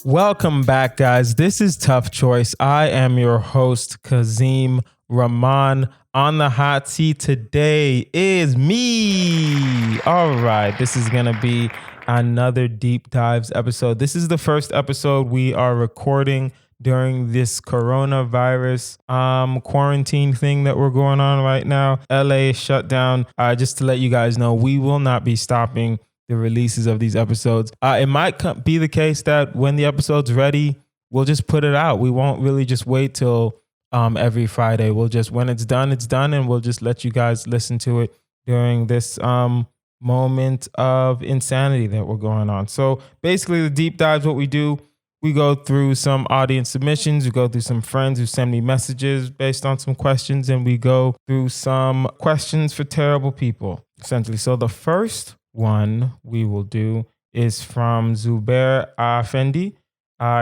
Welcome back, guys. This is Tough Choice. I am your host, Kazeem Rahman. On the hot seat today is me. All right, this is going to be another Deep Dives episode. This is the first episode we are recording during this coronavirus quarantine thing that we're going on right now. LA is shut down. Just to let you guys know, we will not be stopping the releases of these episodes. It might be the case that when the episode's ready, we'll just put it out. We won't really just wait till every Friday. We'll just, when it's done, and we'll just let you guys listen to it during this moment of insanity that we're going on. So basically the deep dives, what we do, we go through some audience submissions, we go through some friends who send me messages based on some questions, and we go through some questions for terrible people, essentially. So the first one we will do is from Zubair Fendi.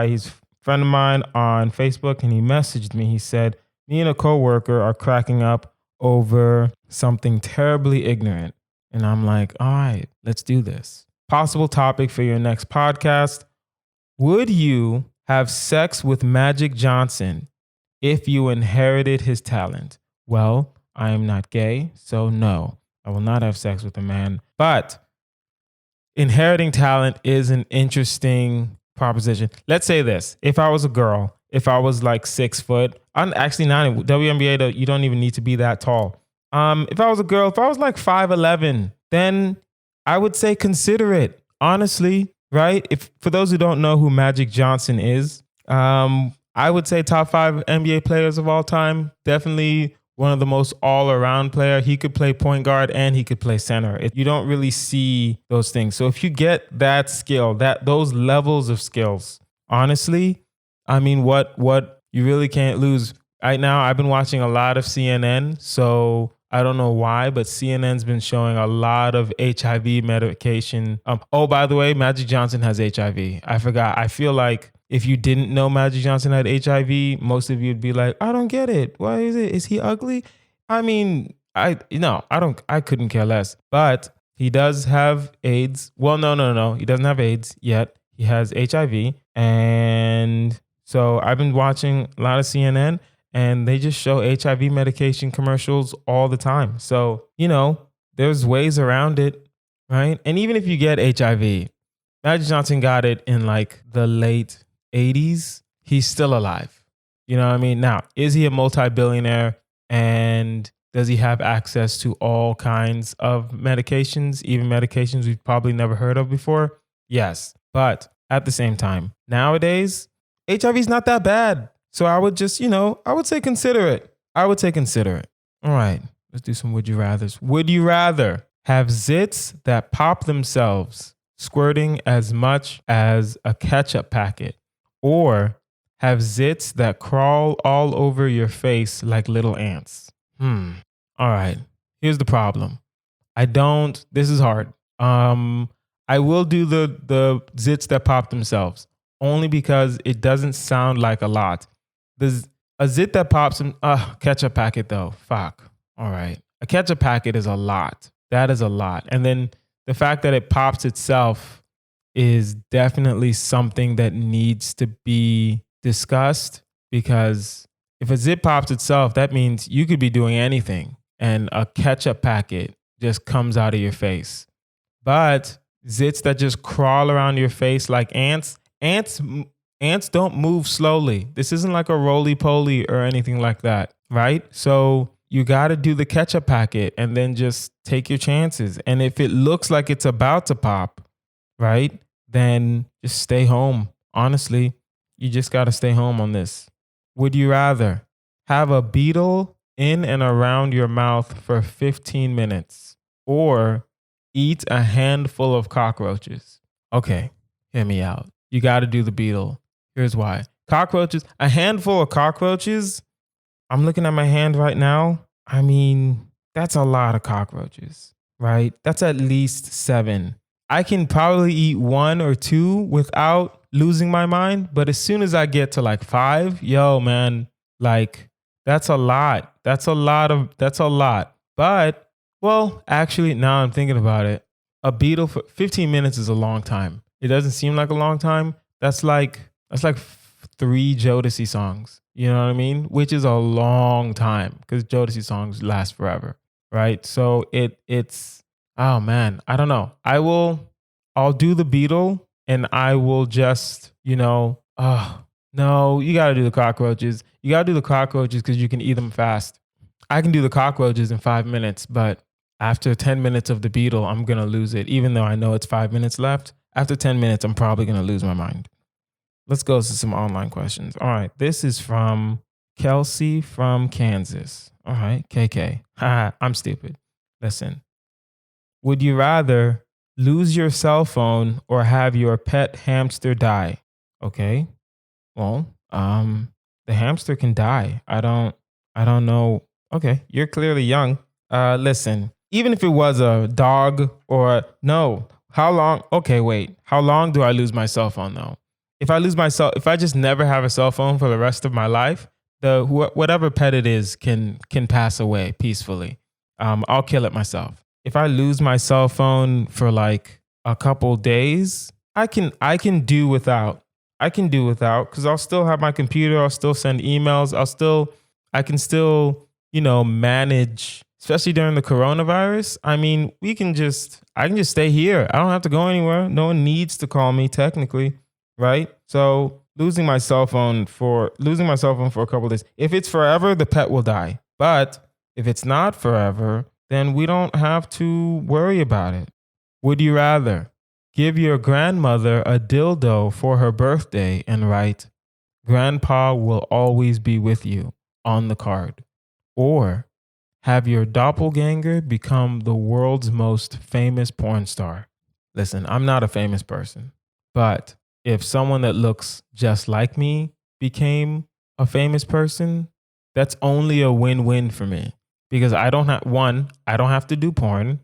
He's a friend of mine on Facebook, and he messaged me. He said, me and a coworker are cracking up over something terribly ignorant. And I'm like, all right, let's do this. Possible topic for your next podcast. Would you have sex with Magic Johnson if you inherited his talent? Well, I am not gay, so no, I will not have sex with a man. But inheriting talent is an interesting proposition. Let's say this. If I was a girl, if I was like 6 foot, I'm actually not in WNBA, you don't even need to be that tall. If I was a girl, if I was like 5'11", then I would say consider it, honestly, right? If for those who don't know who Magic Johnson is, I would say top 5 NBA players of all time. Definitely one of the most all-around player. He could play point guard and he could play center. You don't really see those things. So if you get that skill, those levels of skills, honestly, I mean, what you really can't lose. Right now, I've been watching a lot of CNN, so I don't know why, but CNN's been showing a lot of HIV medication. Oh, by the way, Magic Johnson has HIV. I forgot. I feel like if you didn't know Magic Johnson had HIV, most of you would be like, I don't get it. Why is it? Is he ugly? I mean, I couldn't care less. But he does have AIDS. Well, no. He doesn't have AIDS yet. He has HIV. And so I've been watching a lot of CNN, and they just show HIV medication commercials all the time. So, there's ways around it, right? And even if you get HIV, Magic Johnson got it in like the late 80s. He's still alive. You know what I mean? Now, is he a multi-billionaire, and does he have access to all kinds of medications, even medications we've probably never heard of before? Yes. But at the same time, nowadays, HIV is not that bad. So I would just, I would say consider it. All right, let's do some would you rathers. Would you rather have zits that pop themselves, squirting as much as a ketchup packet, or have zits that crawl all over your face like little ants? All right, here's the problem. This is hard. I will do the zits that pop themselves only because it doesn't sound like a lot. There's a zit that pops in ketchup packet though. Fuck. All right. A ketchup packet is a lot. That is a lot. And then the fact that it pops itself is definitely something that needs to be discussed, because if a zit pops itself, that means you could be doing anything and a ketchup packet just comes out of your face. But zits that just crawl around your face like ants don't move slowly. This isn't like a roly-poly or anything like that, right? So you got to do the ketchup packet and then just take your chances. And if it looks like it's about to pop, right, then just stay home. Honestly, you just got to stay home on this. Would you rather have a beetle in and around your mouth for 15 minutes or eat a handful of cockroaches? Okay, hear me out. You got to do the beetle. Here's why. Cockroaches, a handful of cockroaches. I'm looking at my hand right now. I mean, that's a lot of cockroaches, right? That's at least 7. I can probably eat 1 or 2 without losing my mind. But as soon as I get to like 5, yo, man, like that's a lot. That's a lot. But, well, actually, now I'm thinking about it. A beetle for 15 minutes is a long time. It doesn't seem like a long time. That's like That's like 3 Jodeci songs. You know what I mean? Which is a long time because Jodeci songs last forever, right? So it's oh man, I don't know. I'll do the Beetle and I will just, oh no, you gotta do the cockroaches. You gotta do the cockroaches because you can eat them fast. I can do the cockroaches in 5 minutes, but after 10 minutes of the Beetle, I'm gonna lose it. Even though I know it's 5 minutes left, after 10 minutes, I'm probably gonna lose my mind. Let's go to some online questions. All right, this is from Kelsey from Kansas. All right, KK. Haha, I'm stupid. Listen, would you rather lose your cell phone or have your pet hamster die? Okay. Well, the hamster can die. I don't know. Okay, you're clearly young. Listen, even if it was a dog or no, how long? Okay, wait. How long do I lose my cell phone though? If I just never have a cell phone for the rest of my life, whatever pet it is can pass away peacefully. I'll kill it myself. If I lose my cell phone for like a couple days, I can do without. I can do without because I'll still have my computer. I'll still send emails. I can still, manage, especially during the coronavirus. I mean, I can just stay here. I don't have to go anywhere. No one needs to call me technically, right? So losing my cell phone for a couple of days. If it's forever, the pet will die. But if it's not forever, then we don't have to worry about it. Would you rather give your grandmother a dildo for her birthday and write, "Grandpa will always be with you" on the card? Or have your doppelganger become the world's most famous porn star? Listen, I'm not a famous person, but if someone that looks just like me became a famous person, that's only a win-win for me because I don't have to do porn,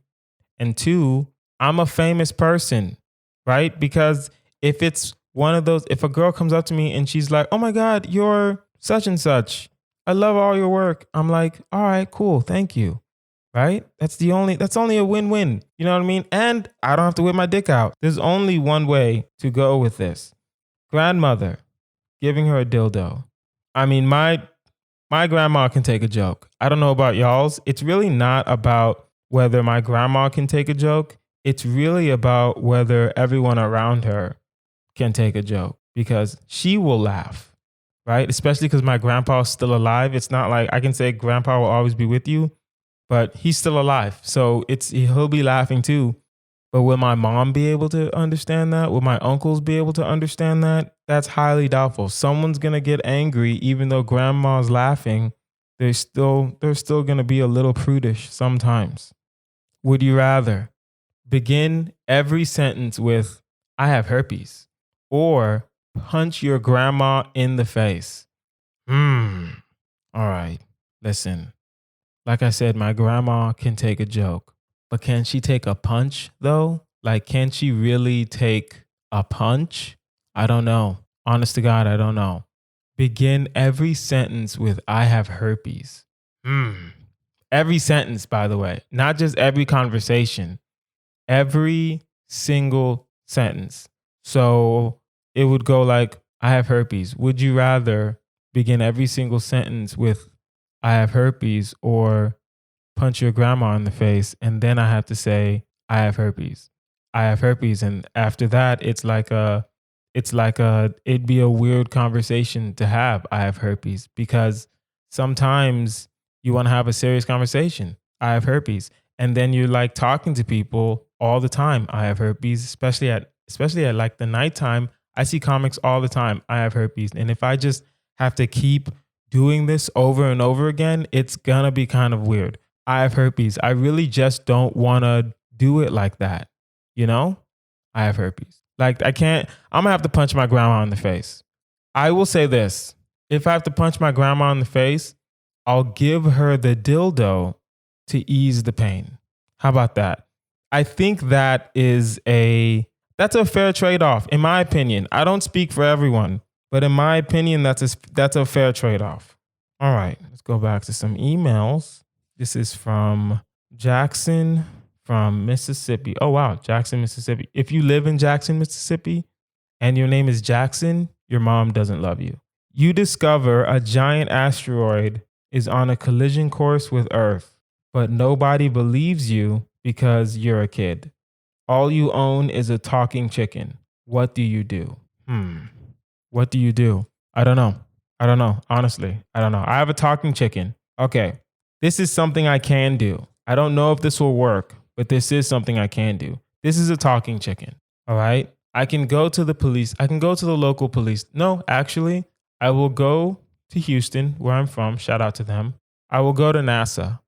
and 2, I'm a famous person, right? Because if it's one of those, if a girl comes up to me and she's like, "Oh my God, you're such and such. I love all your work." I'm like, "All right, cool. Thank you." Right? That's only a win-win. You know what I mean? And I don't have to whip my dick out. There's only one way to go with this. Grandmother, giving her a dildo. I mean, my grandma can take a joke. I don't know about y'all's. It's really not about whether my grandma can take a joke. It's really about whether everyone around her can take a joke because she will laugh, right? Especially because my grandpa's still alive. It's not like I can say grandpa will always be with you, but he's still alive. So he'll be laughing too. But will my mom be able to understand that? Will my uncles be able to understand that? That's highly doubtful. Someone's going to get angry even though grandma's laughing. They're still going to be a little prudish sometimes. Would you rather begin every sentence with "I have herpes" or punch your grandma in the face? All right. Listen. Like I said, my grandma can take a joke, but can she take a punch though? Like, can she really take a punch? I don't know. Honest to God, I don't know. Begin every sentence with "I have herpes." Every sentence, by the way, not just every conversation, every single sentence. So it would go like, "I have herpes." Would you rather begin every single sentence with "I have herpes" or punch your grandma in the face and then I have to say "I have herpes"? I have herpes, and after that it'd be a weird conversation to have. "I have herpes" because sometimes you want to have a serious conversation. "I have herpes." And then you're like talking to people all the time. "I have herpes," especially at like the nighttime. I see comics all the time. "I have herpes." And if I just have to keep doing this over and over again, it's gonna be kind of weird. "I have herpes." I really just don't want to do it like that. "I have herpes." Like I'm gonna have to punch my grandma in the face. I will say this. If I have to punch my grandma in the face, I'll give her the dildo to ease the pain. How about that? I think that's a fair trade-off, in my opinion. I don't speak for everyone, but in my opinion, that's a fair trade-off. All right, let's go back to some emails. This is from Jackson from Mississippi. Oh, wow. Jackson, Mississippi. If you live in Jackson, Mississippi, and your name is Jackson, your mom doesn't love you. You discover a giant asteroid is on a collision course with Earth, but nobody believes you because you're a kid. All you own is a talking chicken. What do you do? What do you do? I don't know. I don't know. Honestly, I don't know. I have a talking chicken. Okay. This is something I can do. I don't know if this will work, but this is something I can do. This is a talking chicken. All right. I can go to the police. I can go to the local police. No, actually, I will go to Houston, where I'm from. Shout out to them. I will go to NASA.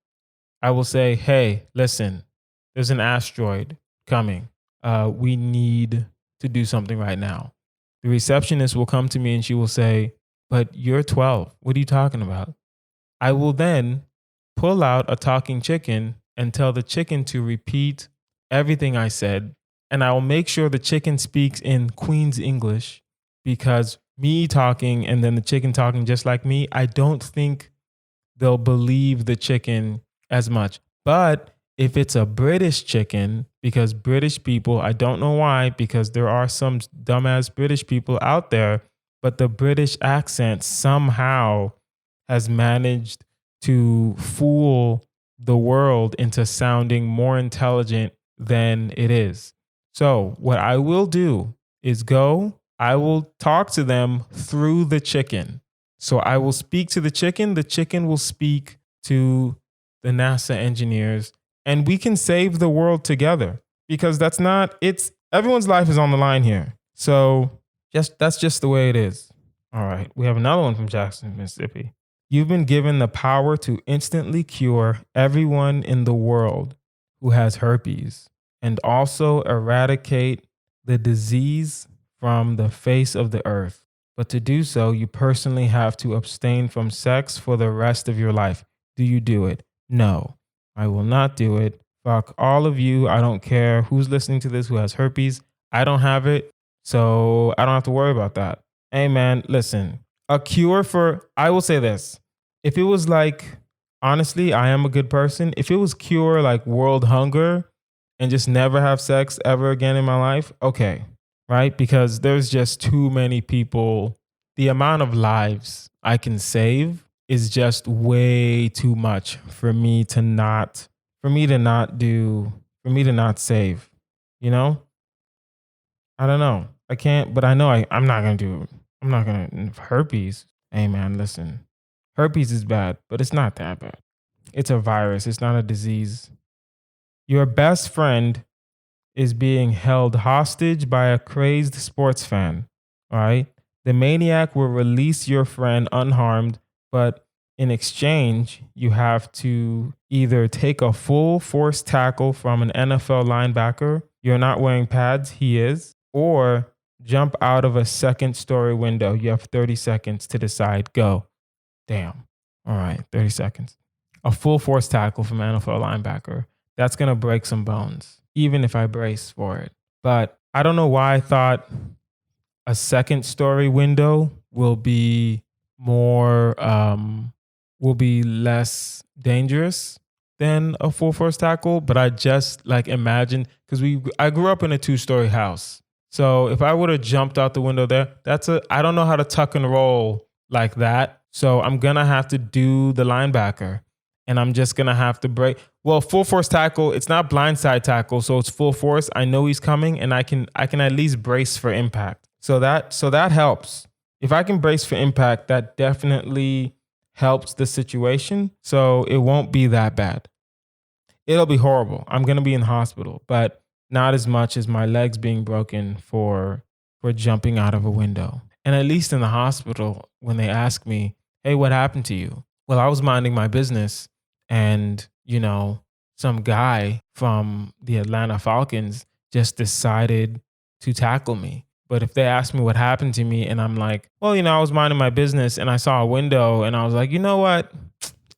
I will say, hey, listen, there's an asteroid coming. We need to do something right now. The receptionist will come to me and she will say, but you're 12. What are you talking about? I will then pull out a talking chicken and tell the chicken to repeat everything I said. And I will make sure the chicken speaks in Queen's English, because me talking and then the chicken talking just like me, I don't think they'll believe the chicken as much. But if it's a British chicken, because British people, I don't know why, because there are some dumbass British people out there, but the British accent somehow has managed to fool the world into sounding more intelligent than it is. So what I will do is I will talk to them through the chicken. So I will speak to the chicken will speak to the NASA engineers, and we can save the world together, because everyone's life is on the line here. So that's just the way it is. All right. We have another one from Jackson, Mississippi. You've been given the power to instantly cure everyone in the world who has herpes, and also eradicate the disease from the face of the earth. But to do so, you personally have to abstain from sex for the rest of your life. Do you do it? No, I will not do it. Fuck all of you. I don't care who's listening to this who has herpes. I don't have it, so I don't have to worry about that. Hey man, listen, I will say this. If it was like, honestly, I am a good person. If it was cure like world hunger and just never have sex ever again in my life, okay, right? Because there's just too many people. The amount of lives I can save is just way too much for me to not save, you know? I don't know. I can't, but I know I'm not going to do it. I'm not going to, herpes. Hey man, listen, herpes is bad, but it's not that bad. It's a virus. It's not a disease. Your best friend is being held hostage by a crazed sports fan. All right. The maniac will release your friend unharmed, but in exchange, you have to either take a full force tackle from an NFL linebacker. You're not wearing pads. He is. Or jump out of a second-story window. You have 30 seconds to decide. Go. Damn. All right. 30 seconds. A full force tackle from an NFL linebacker. That's going to break some bones, even if I brace for it. But I don't know why I thought a second story window will be less dangerous than a full force tackle. But I just imagined, because I grew up in a 2-story house. So if I would have jumped out the window there, I don't know how to tuck and roll like that. So I'm going to have to do the linebacker, and I'm just going to have to break. Well, full force tackle, it's not blindside tackle. So it's full force. I know he's coming, and I can at least brace for impact. So that helps. If I can brace for impact, that definitely helps the situation. So it won't be that bad. It'll be horrible. I'm going to be in the hospital, but not as much as my legs being broken for jumping out of a window. And at least in the hospital, when they ask me, hey, what happened to you? Well, I was minding my business, and, some guy from the Atlanta Falcons just decided to tackle me. But if they ask me what happened to me and I'm like, well, I was minding my business and I saw a window and I was like, you know what?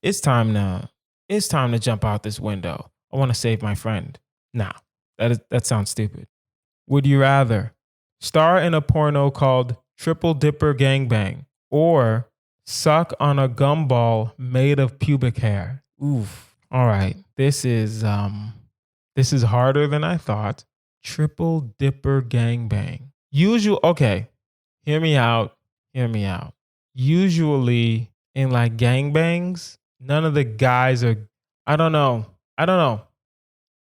It's time to jump out this window. I want to save my friend. Nah, that sounds stupid. Would you rather star in a porno called Triple Dipper Gangbang or suck on a gumball made of pubic hair? Oof. All right. This is harder than I thought. Triple Dipper Gangbang. Okay. hear me out. Hear me out. Usually in like gangbangs, none of the guys are, I don't know. I don't know.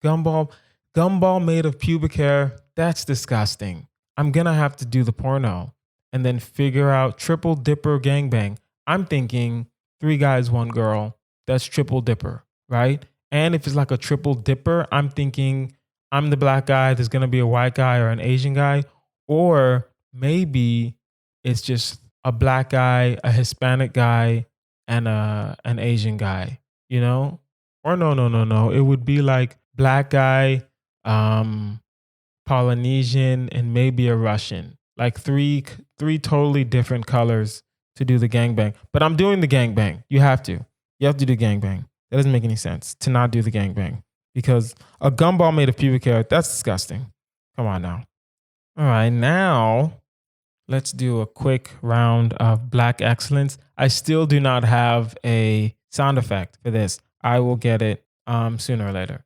Gumball, gumball made of pubic hair. That's disgusting. I'm gonna have to do the porno and then figure out triple dipper gangbang. I'm thinking three guys, one girl. That's triple dipper, right? And if it's like a triple dipper, I'm thinking I'm the black guy. There's gonna be a white guy or an Asian guy, or maybe it's just a black guy, a Hispanic guy, and an Asian guy. You know, or no. It would be like black guy, um, Polynesian, and maybe a Russian. Like three totally different colors to do the gangbang. But I'm doing the gangbang. You have to. You have to do the gangbang. That doesn't make any sense to not do the gangbang because a gumball made of pubic hair, that's disgusting. Come on now. All right, now let's do a quick round of Black Excellence. I still do not have a sound effect for this. I will get it sooner or later.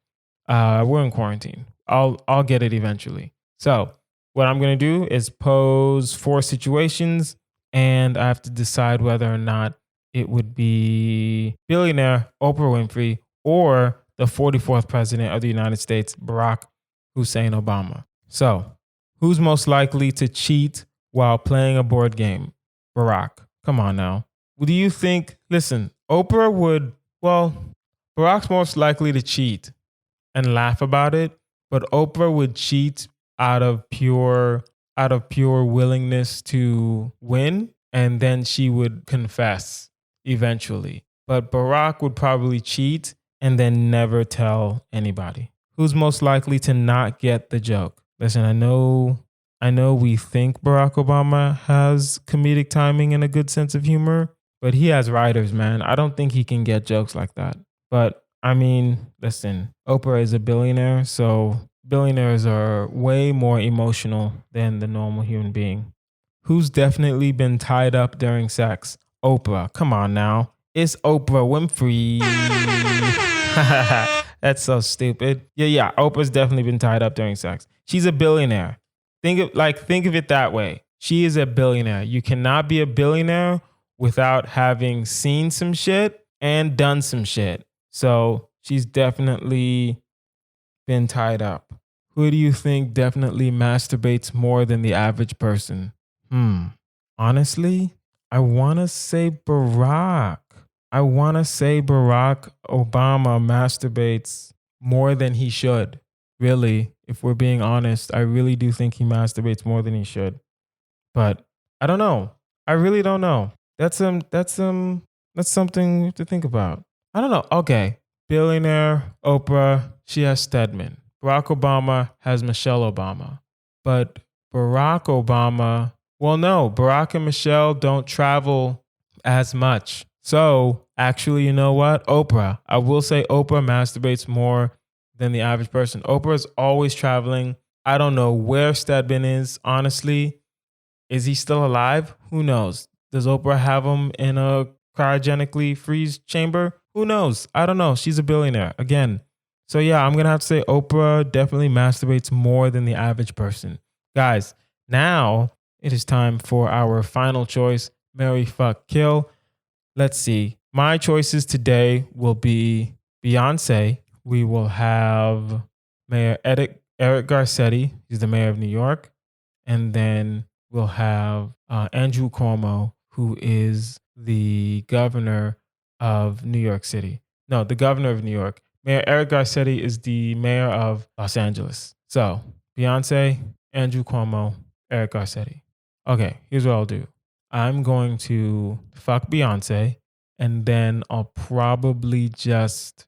We're in quarantine. I'll get it eventually. So what I'm gonna do is pose 4 situations, and I have to decide whether or not it would be billionaire Oprah Winfrey or the 44th president of the United States, Barack Hussein Obama. So who's most likely to cheat while playing a board game? Barack. Come on now. Do you think, listen, Oprah would, well, Barack's most likely to cheat and laugh about it, but Oprah would cheat out of pure willingness to win, and then she would confess eventually. But Barack would probably cheat and then never tell anybody. Who's most likely to not get the joke? Listen, I know we think Barack Obama has comedic timing and a good sense of humor, but he has writers, man. I don't think he can get jokes like that. But I mean, listen, Oprah is a billionaire, so billionaires are way more emotional than the normal human being. Who's definitely been tied up during sex? Oprah. Come on now. It's Oprah Winfrey. That's so stupid. Yeah. Oprah's definitely been tied up during sex. She's a billionaire. Think of it that way. She is a billionaire. You cannot be a billionaire without having seen some shit and done some shit. So she's definitely been tied up. Who do you think definitely masturbates more than the average person? Honestly, I want to say Barack. Barack Obama masturbates more than he should. Really, if we're being honest, I really do think he masturbates more than he should. But I don't know. I really don't know. That's something to think about. I don't know. Okay. Billionaire Oprah, she has Stedman. Barack Obama has Michelle Obama. But Barack Obama, well, no, Barack and Michelle don't travel as much. So actually, you know what? Oprah. I will say Oprah masturbates more than the average person. Oprah is always traveling. I don't know where Stedman is, honestly. Is he still alive? Who knows? Does Oprah have him in a cryogenically freeze chamber? Who knows? I don't know. She's a billionaire again. So yeah, I'm going to have to say Oprah definitely masturbates more than the average person. Guys, now it is time for our final choice, marry, fuck, kill. Let's see. My choices today will be Beyonce. We will have Mayor Eric Garcetti. He's the mayor of New York. And then we'll have Andrew Cuomo, who is the governor of New York City. No, the governor of New York. Mayor Eric Garcetti is the mayor of Los Angeles. So Beyonce, Andrew Cuomo, Eric Garcetti. Okay, here's what I'll do. I'm going to fuck Beyonce, and then I'll probably just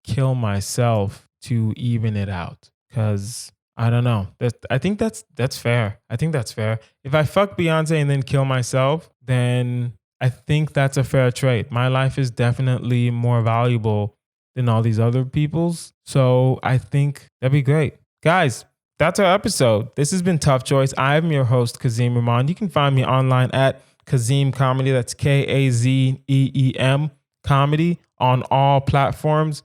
kill myself to even it out. Because I don't know. I think that's fair. I think that's fair. If I fuck Beyonce and then kill myself, then I think that's a fair trade. My life is definitely more valuable than all these other people's. So I think that'd be great. Guys, that's our episode. This has been Tough Choice. I am your host, Kazeem Rahman. You can find me online at Kazeem Comedy. That's Kazeem Comedy on all platforms.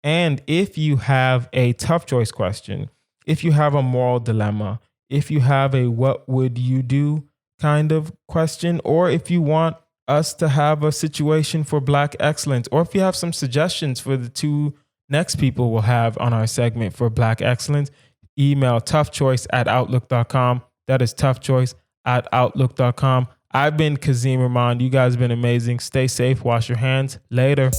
And if you have a tough choice question, if you have a moral dilemma, if you have a what would you do kind of question, or if you want us to have a situation for Black excellence, or if you have some suggestions for the two next people we'll have on our segment for Black excellence, email toughchoice@outlook.com. That is toughchoice@outlook.com. I've been Kazeem Rahman. You guys have been amazing. Stay safe. Wash your hands. Later.